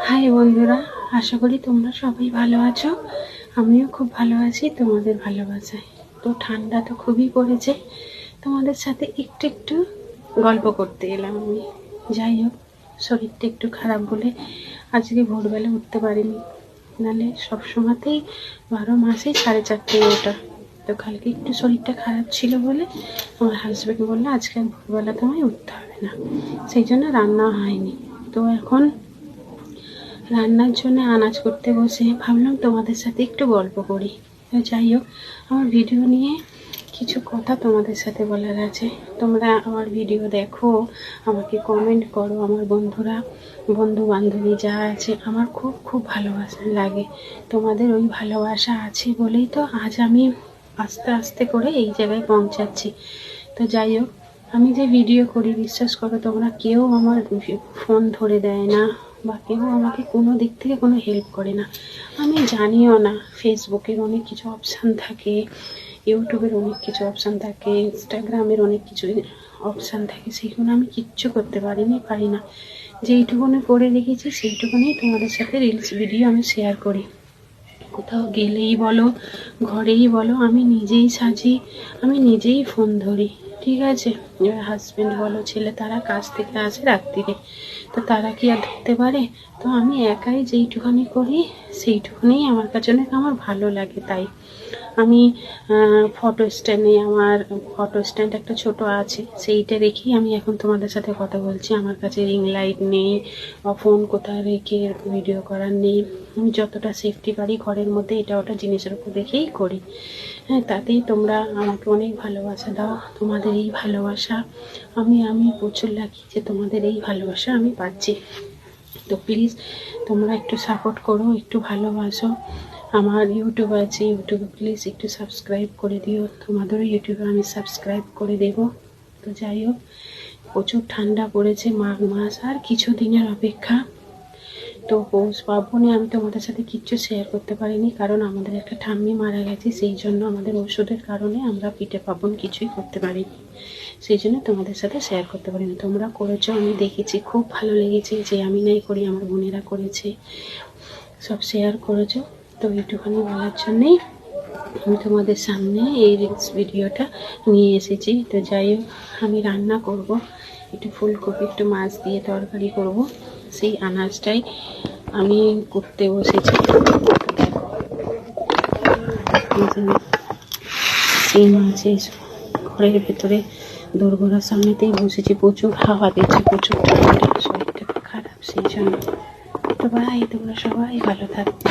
High বন্ধুরা, আশা করি তোমরা সবাই ভালো আছো। আমিও খুব ভালো আছি তোমাদের ভালোবাসায়। তো ঠান্ডা তো খুবই পড়েছে, তোমাদের সাথে একটু একটু গল্প করতে এলাম আমি। যাই হোক, শরীরটা একটু খারাপ বলে আজকে ভোরবেলা উঠতে পারিনি, নাহলে সবসময়তেই 12 মাসেই 4:30টায় ওঠা। তো কালকে একটু শরীরটা খারাপ ছিল বলে আমার হাজব্যান্ড বললো আজকে ভোরবেলা তোমায় উঠতে হবে না, সেই জন্য রান্না হয়নি। তো এখন রান্নার জন্য আনাজ করতে বসে ভাবলাম তোমাদের সাথে একটু গল্প করি। তো যাই হোক, আমার ভিডিও নিয়ে কিছু কথা তোমাদের সাথে বলার আছে। তোমরা আমার ভিডিও দেখো, আমাকে কমেন্ট করো। আমার বন্ধুরা, বন্ধু বান্ধবী যা আছে, আমার খুব খুব ভালোবাসা লাগে। তোমাদের ওই ভালোবাসা আছে বলেই তো আজ আমি আস্তে আস্তে করে এই জায়গায় পৌঁছাচ্ছি। তো যাই হোক, আমি যে ভিডিও করি, বিশ্বাস করো তোমরা, কেউ আমার ফোন ধরে দেয় না বা কেউ আমাকে কোনো দিক থেকে কোনো হেল্প করে না। আমি জানিও না ফেসবুকের অনেক কিছু অপশান থাকে, ইউটিউবের অনেক কিছু অপশান থাকে, ইনস্টাগ্রামের অনেক কিছু অপশান থাকে, সেইগুলো আমি কিচ্ছু করতে পারি না। যেইটুকুনি করে রেখেছি সেইটুকুনি তোমাদের সাথে রিলস ভিডিও আমি শেয়ার করি। কোথাও গেলেই বলো, ঘরেই বলো, আমি নিজেই সাজি, আমি নিজেই ফোন ধরি, ঠিক আছে। হাজব্যান্ড বলো, ছেলে, তারা কাজ থেকে আসে রাত্রিরে, তো তারা কি আর ধরতে পারে? তো আমি একাই যেইটুখানি করি সেইটুকুনি আমার কাছে অনেক আমার ভালো লাগে। তাই আমি ফটো স্ট্যান্ড একটা ছোট আছে, সেইটা রেখেই আমি এখন তোমাদের সাথে কথা বলছি। আমার কাছে রিং লাইট নেই বা ফোন কোথায় রেখে ভিডিও করার নেই। আমি যতটা সেফটি পারি ঘরের মধ্যে এটা ওটা জিনিসের উপর দেখেই করি। হ্যাঁ, তাতেই তোমরা আমাকে অনেক ভালোবাসা দাও। তোমাদের এই ভালোবাসা আমি প্রচুর লাগি যে তোমাদের এই ভালোবাসা আমি পাচ্ছি। তো প্লিজ তোমরা একটু সাপোর্ট করো, একটু ভালোবাসো। আমার ইউটিউব আছে, ইউটিউবে প্লিজ একটু সাবস্ক্রাইব করে দিও। তোমাদেরও ইউটিউবে আমি সাবস্ক্রাইব করে দেব। তো যাই হোক, প্রচুর ঠান্ডা পড়েছে, মাঘ মাস আর কিছু দিনের অপেক্ষা। তো পৌষ পার্বণে আমি তোমাদের সাথে কিচ্ছু শেয়ার করতে পারিনি, কারণ আমাদের একটা ঠাম্মি মারা গেছে, সেই জন্য আমাদের ওষুধের কারণে আমরা পিঠে পার্বণ কিছুই করতে পারিনি, সেই জন্য তোমাদের সাথে শেয়ার করতে পারিনি। তোমরা করেছো, আমি দেখেছি, খুব ভালো লেগেছে। যে আমি নাই করি, আমার বোনেরা করেছে, সব শেয়ার করেছো। তো এইটুখানি বলার জন্যেই আমি তোমাদের সামনে এই রিলস ভিডিওটা নিয়ে এসেছি। তো যাই হোক, আমি রান্না করব, একটু ফুলকপি, একটু মাছ দিয়ে তরকারি করব, সেই আনাজটাই আমি করতে বসেছি। সেই মাছ ঘরের ভেতরে দোরগোড়ার সামনেতেই বসেছি, প্রচুর হাওয়া দিচ্ছে, প্রচুর ঠান্ডা, শরীরটা খারাপ, সেই জন্য। তো ভাই, তোমরা সবাই ভালো থাকবে।